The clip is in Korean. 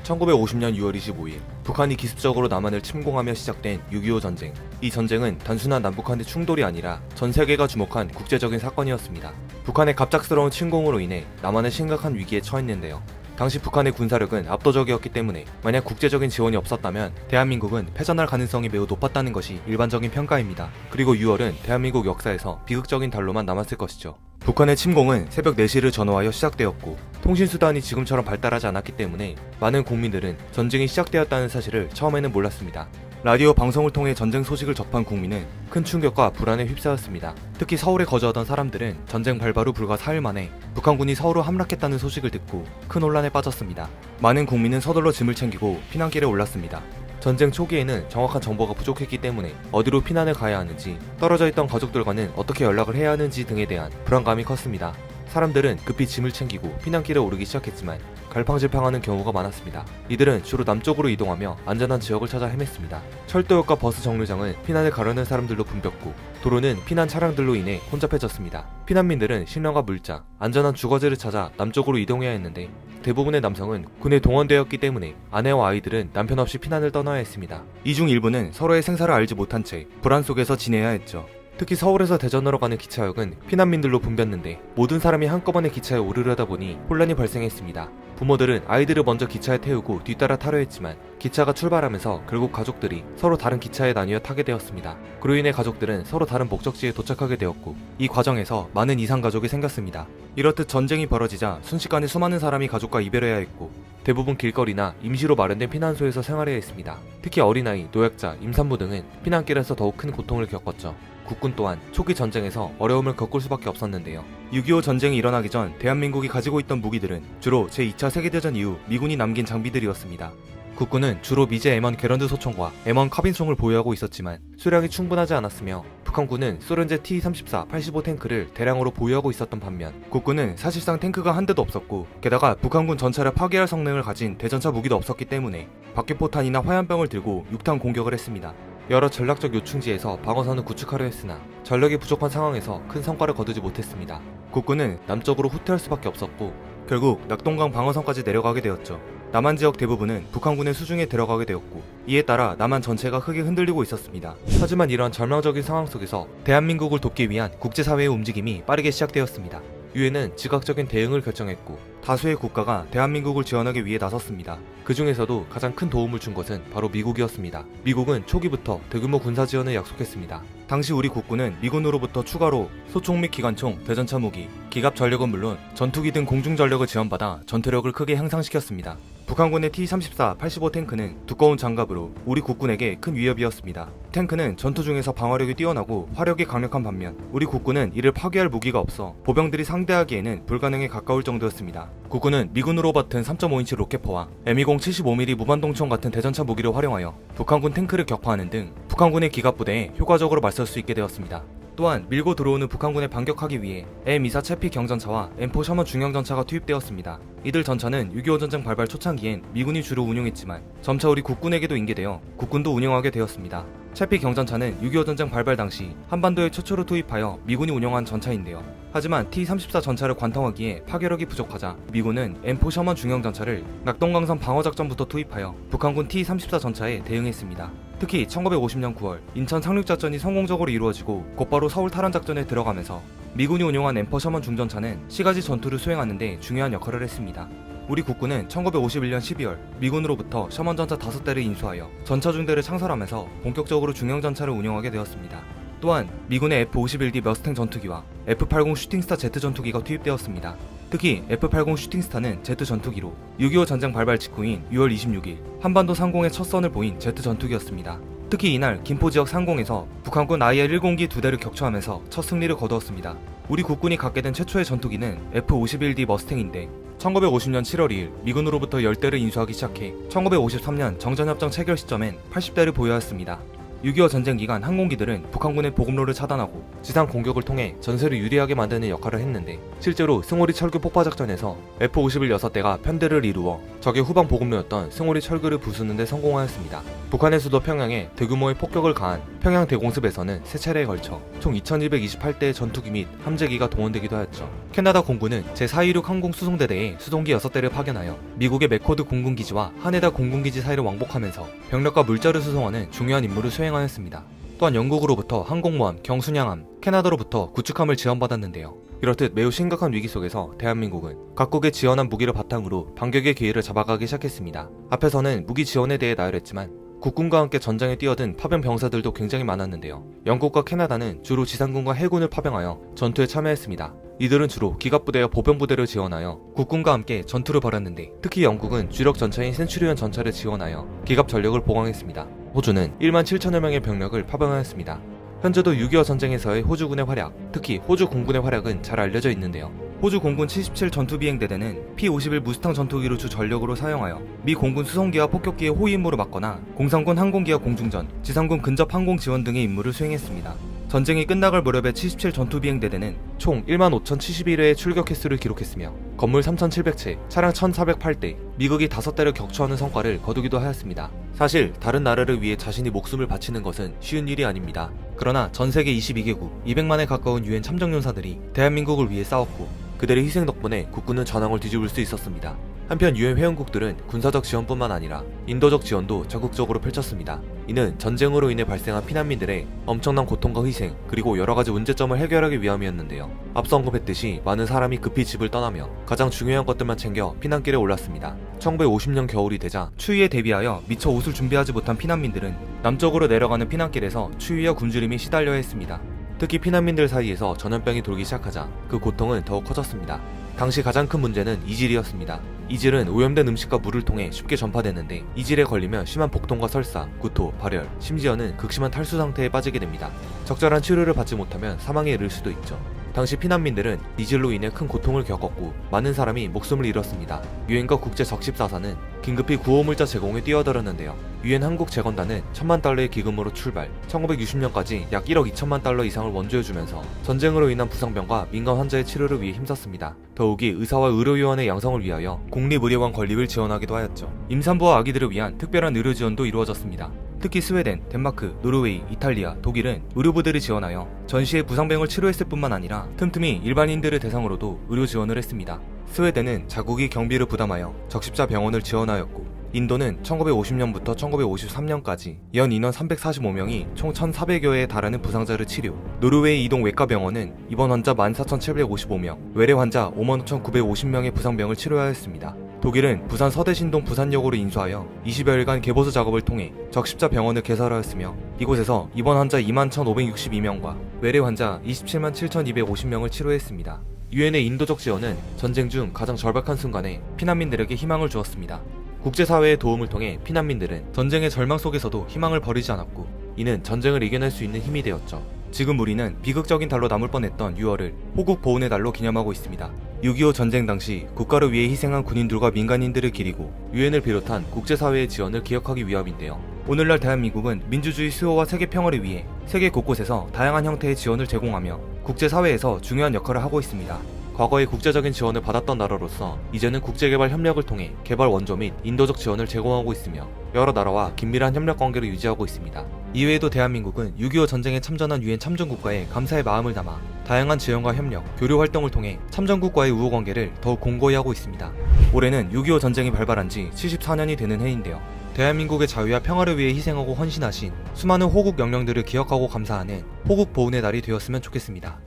1950년 6월 25일 북한이 기습적으로 남한을 침공하며 시작된 6.25 전쟁. 이 전쟁은 단순한 남북한의 충돌이 아니라 전 세계가 주목한 국제적인 사건이었습니다. 북한의 갑작스러운 침공으로 인해 남한은 심각한 위기에 처했는데요. 당시 북한의 군사력은 압도적이었기 때문에 만약 국제적인 지원이 없었다면 대한민국은 패전할 가능성이 매우 높았다는 것이 일반적인 평가입니다. 그리고 6월은 대한민국 역사에서 비극적인 달로만 남았을 것이죠. 북한의 침공은 새벽 4시를 전후하여 시작되었고 통신수단이 지금처럼 발달하지 않았기 때문에 많은 국민들은 전쟁이 시작되었다는 사실을 처음에는 몰랐습니다. 라디오 방송을 통해 전쟁 소식을 접한 국민은 큰 충격과 불안에 휩싸였습니다. 특히 서울에 거주하던 사람들은 전쟁 발발 후 불과 4일 만에 북한군이 서울로 함락했다는 소식을 듣고 큰 혼란에 빠졌습니다. 많은 국민은 서둘러 짐을 챙기고 피난길에 올랐습니다. 전쟁 초기에는 정확한 정보가 부족했기 때문에 어디로 피난을 가야 하는지, 떨어져 있던 가족들과는 어떻게 연락을 해야 하는지 등에 대한 불안감이 컸습니다. 사람들은 급히 짐을 챙기고 피난길에 오르기 시작했지만 갈팡질팡하는 경우가 많았습니다. 이들은 주로 남쪽으로 이동하며 안전한 지역을 찾아 헤맸습니다. 철도역과 버스 정류장은 피난을 가려는 사람들로 붐볐고 도로는 피난 차량들로 인해 혼잡해졌습니다. 피난민들은 식량과 물자, 안전한 주거지를 찾아 남쪽으로 이동해야 했는데 대부분의 남성은 군에 동원되었기 때문에 아내와 아이들은 남편 없이 피난을 떠나야 했습니다. 이 중 일부는 서로의 생사를 알지 못한 채 불안 속에서 지내야 했죠. 특히 서울에서 대전으로 가는 기차역은 피난민들로 붐볐는데 모든 사람이 한꺼번에 기차에 오르려다 보니 혼란이 발생했습니다. 부모들은 아이들을 먼저 기차에 태우고 뒤따라 타려 했지만 기차가 출발하면서 결국 가족들이 서로 다른 기차에 나뉘어 타게 되었습니다. 그로 인해 가족들은 서로 다른 목적지에 도착하게 되었고 이 과정에서 많은 이상가족이 생겼습니다. 이렇듯 전쟁이 벌어지자 순식간에 수많은 사람이 가족과 이별해야 했고 대부분 길거리나 임시로 마련된 피난소에서 생활해야 했습니다. 특히 어린아이, 노약자, 임산부 등은 피난길에서 더욱 큰 고통을 겪었죠. 국군 또한 초기 전쟁에서 어려움을 겪을 수밖에 없었는데요. 6.25 전쟁이 일어나기 전 대한민국이 가지고 있던 무기들은 주로 제2차 세계대전 이후 미군이 남긴 장비들이었습니다. 국군은 주로 미제 M1 게런드 소총과 M1 카빈총을 보유하고 있었지만 수량이 충분하지 않았으며 북한군은 소련제 T-34 85 탱크를 대량으로 보유하고 있었던 반면 국군은 사실상 탱크가 한 대도 없었고 게다가 북한군 전차를 파괴할 성능을 가진 대전차 무기도 없었기 때문에 박격포탄이나 화염병을 들고 육탄 공격을 했습니다. 여러 전략적 요충지에서 방어선을 구축하려 했으나 전력이 부족한 상황에서 큰 성과를 거두지 못했습니다. 국군은 남쪽으로 후퇴할 수밖에 없었고 결국 낙동강 방어선까지 내려가게 되었죠. 남한 지역 대부분은 북한군의 수중에 들어가게 되었고 이에 따라 남한 전체가 크게 흔들리고 있었습니다. 하지만 이러한 절망적인 상황 속에서 대한민국을 돕기 위한 국제사회의 움직임이 빠르게 시작되었습니다. 유엔은 즉각적인 대응을 결정했고 다수의 국가가 대한민국을 지원하기 위해 나섰습니다. 그 중에서도 가장 큰 도움을 준 것은 바로 미국이었습니다. 미국은 초기부터 대규모 군사 지원을 약속했습니다. 당시 우리 국군은 미군으로부터 추가로 소총 및 기관총, 대전차 무기, 기갑 전력은 물론 전투기 등 공중 전력을 지원받아 전투력을 크게 향상시켰습니다. 북한군의 T-34 85 탱크는 두꺼운 장갑으로 우리 국군에게 큰 위협이었습니다. 탱크는 전투 중에서 방어력이 뛰어나고 화력이 강력한 반면 우리 국군은 이를 파괴할 무기가 없어 보병들이 상대하기에는 불가능에 가까울 정도였습니다. 국군은 미군으로 받은 3.5인치 로켓포와 M20 75mm 무반동총 같은 대전차 무기를 활용하여 북한군 탱크를 격파하는 등 북한군의 기갑부대에 효과적으로 맞설 수 있게 되었습니다. 또한 밀고 들어오는 북한군에 반격하기 위해 M24 채피 경전차와 M4 셔먼 중형전차가 투입되었습니다. 이들 전차는 6.25 전쟁 발발 초창기엔 미군이 주로 운용했지만 점차 우리 국군에게도 인계되어 국군도 운용하게 되었습니다. 채피 경전차는 6.25 전쟁 발발 당시 한반도에 최초로 투입하여 미군이 운용한 전차인데요. 하지만 T-34 전차를 관통하기에 파괴력이 부족하자 미군은 M4 셔먼 중형전차를 낙동강선 방어작전부터 투입하여 북한군 T-34 전차에 대응했습니다. 특히 1950년 9월 인천 상륙작전이 성공적으로 이루어지고 곧바로 서울 탈환작전에 들어가면서 미군이 운용한 M4 셔먼 중전차는 시가지 전투를 수행하는 데 중요한 역할을 했습니다. 우리 국군은 1951년 12월 미군으로부터 셔먼 전차 5대를 인수하여 전차 중대를 창설하면서 본격적으로 중형전차를 운용하게 되었습니다. 또한 미군의 F-51D 머스탱 전투기와 F-80 슈팅스타 Z 전투기가 투입되었습니다. 특히 F-80 슈팅스타는 Z 전투기로 6.25 전쟁 발발 직후인 6월 26일 한반도 상공의 첫 선을 보인 Z 전투기였습니다. 특히 이날 김포 지역 상공에서 북한군 IL-10기 2대를 격추하면서 첫 승리를 거두었습니다. 우리 국군이 갖게 된 최초의 전투기는 F-51D 머스탱인데 1950년 7월 2일 미군으로부터 10대를 인수하기 시작해 1953년 정전협정 체결 시점엔 80대를 보유하였습니다. 6.25 전쟁 기간 항공기들은 북한군의 보급로를 차단하고 지상 공격을 통해 전세를 유리하게 만드는 역할을 했는데, 실제로 승오리 철교 폭파 작전에서 F-51 6대가 편대를 이루어 적의 후방 보급로였던 승오리 철교를 부수는 데 성공하였습니다. 북한의 수도 평양에 대규모의 폭격을 가한 평양 대공습에서는 세 차례에 걸쳐 총 2228대의 전투기 및 함재기가 동원되기도 하였죠. 캐나다 공군은 제426 항공 수송대대에 수송기 6대를 파견하여 미국의 맥코드 공군기지와 하네다 공군기지 사이를 왕복하면서 병력과 물자를 수송하는 중요한 임무를 수행하였습니다. 또한 영국으로부터 항공모함 경순양함, 캐나다로부터 구축함을 지원받았는데요. 이렇듯 매우 심각한 위기 속에서 대한민국은 각국의 지원한 무기를 바탕으로 반격의 기회를 잡아가기 시작했습니다. 앞에서는 무기 지원에 대해 나열했지만 국군과 함께 전장에 뛰어든 파병 병사들도 굉장히 많았는데요. 영국과 캐나다는 주로 지상군과 해군을 파병하여 전투에 참여했습니다. 이들은 주로 기갑부대와 보병부대를 지원하여 국군과 함께 전투를 벌였는데, 특히 영국은 주력 전차인 센츄리언 전차를 지원하여 기갑 전력을 보강했습니다. 호주는 1만 7천여 명의 병력을 파병하였습니다. 현재도 6.25 전쟁에서의 호주군의 활약, 특히 호주 공군의 활약은 잘 알려져 있는데요. 호주 공군 77 전투비행대대는 P-51 무스탕 전투기를 주 전력으로 사용하여 미 공군 수송기와 폭격기의 호위 임무를 맡거나 공산군 항공기와 공중전, 지상군 근접 항공 지원 등의 임무를 수행했습니다. 전쟁이 끝나갈 무렵에 77 전투비행대대는 총 1만 5,071회의 출격 횟수를 기록했으며 건물 3,700채, 차량 1,408대, 미국이 5대를 격추하는 성과를 거두기도 하였습니다. 사실 다른 나라를 위해 자신이 목숨을 바치는 것은 쉬운 일이 아닙니다. 그러나 전 세계 22개국 200만에 가까운 유엔 참전용사들이 대한민국을 위해 싸웠고, 그들의 희생 덕분에 국군은 전황을 뒤집을 수 있었습니다. 한편 유엔 회원국들은 군사적 지원뿐만 아니라 인도적 지원도 적극적으로 펼쳤습니다. 이는 전쟁으로 인해 발생한 피난민들의 엄청난 고통과 희생, 그리고 여러가지 문제점을 해결하기 위함이었는데요. 앞서 언급했듯이 많은 사람이 급히 집을 떠나며 가장 중요한 것들만 챙겨 피난길에 올랐습니다. 1950년 겨울이 되자 추위에 대비하여 미처 옷을 준비하지 못한 피난민들은 남쪽으로 내려가는 피난길에서 추위와 굶주림이 시달려야 했습니다. 특히 피난민들 사이에서 전염병이 돌기 시작하자 그 고통은 더욱 커졌습니다. 당시 가장 큰 문제는 이질이었습니다. 이질은 오염된 음식과 물을 통해 쉽게 전파되는데, 이질에 걸리면 심한 복통과 설사, 구토, 발열, 심지어는 극심한 탈수 상태에 빠지게 됩니다. 적절한 치료를 받지 못하면 사망에 이를 수도 있죠. 당시 피난민들은 이질로 인해 큰 고통을 겪었고 많은 사람이 목숨을 잃었습니다. 유엔과 국제 적십사사는 긴급히 구호물자 제공에 뛰어들었는데요. 유엔 한국재건단은 1,000만 달러의 기금으로 출발, 1960년까지 약 1억 2천만 달러 이상을 원조해주면서 전쟁으로 인한 부상병과 민간 환자의 치료를 위해 힘썼습니다. 더욱이 의사와 의료요원의 양성을 위하여 공립의료원 건립을 지원하기도 하였죠. 임산부와 아기들을 위한 특별한 의료 지원도 이루어졌습니다. 특히 스웨덴, 덴마크, 노르웨이, 이탈리아, 독일은 의료부대를 지원하여 전시에 부상병을 치료했을 뿐만 아니라 틈틈이 일반인들을 대상으로도 의료 지원을 했습니다. 스웨덴은 자국이 경비를 부담하여 적십자 병원을 지원하였고, 인도는 1950년부터 1953년까지 연 인원 345명이 총 1,400여회에 달하는 부상자를 치료, 노르웨이 이동 외과병원은 입원 환자 14,755명, 외래 환자 55,950명의 부상병을 치료하였습니다. 독일은 부산 서대신동 부산역으로 인수하여 20여일간 개보수 작업을 통해 적십자 병원을 개설하였으며, 이곳에서 입원 환자 21,562명과 외래 환자 27만 7,250명을 치료했습니다. 유엔의 인도적 지원은 전쟁 중 가장 절박한 순간에 피난민들에게 희망을 주었습니다. 국제사회의 도움을 통해 피난민들은 전쟁의 절망 속에서도 희망을 버리지 않았고, 이는 전쟁을 이겨낼 수 있는 힘이 되었죠. 지금 우리는 비극적인 달로 남을 뻔했던 6월을 호국 보훈의 달로 기념하고 있습니다. 6.25 전쟁 당시 국가를 위해 희생한 군인들과 민간인들을 기리고 유엔을 비롯한 국제사회의 지원을 기억하기 위함인데요. 오늘날 대한민국은 민주주의 수호와 세계 평화를 위해 세계 곳곳에서 다양한 형태의 지원을 제공하며 국제사회에서 중요한 역할을 하고 있습니다. 과거에 국제적인 지원을 받았던 나라로서 이제는 국제개발 협력을 통해 개발 원조 및 인도적 지원을 제공하고 있으며 여러 나라와 긴밀한 협력 관계를 유지하고 있습니다. 이외에도 대한민국은 6.25 전쟁에 참전한 유엔 참전국가에 감사의 마음을 담아 다양한 지원과 협력, 교류 활동을 통해 참전국과의 우호관계를 더욱 공고히 하고 있습니다. 올해는 6.25 전쟁이 발발한 지 74년이 되는 해인데요. 대한민국의 자유와 평화를 위해 희생하고 헌신하신 수많은 호국 영령들을 기억하고 감사하는 호국 보훈의 날이 되었으면 좋겠습니다.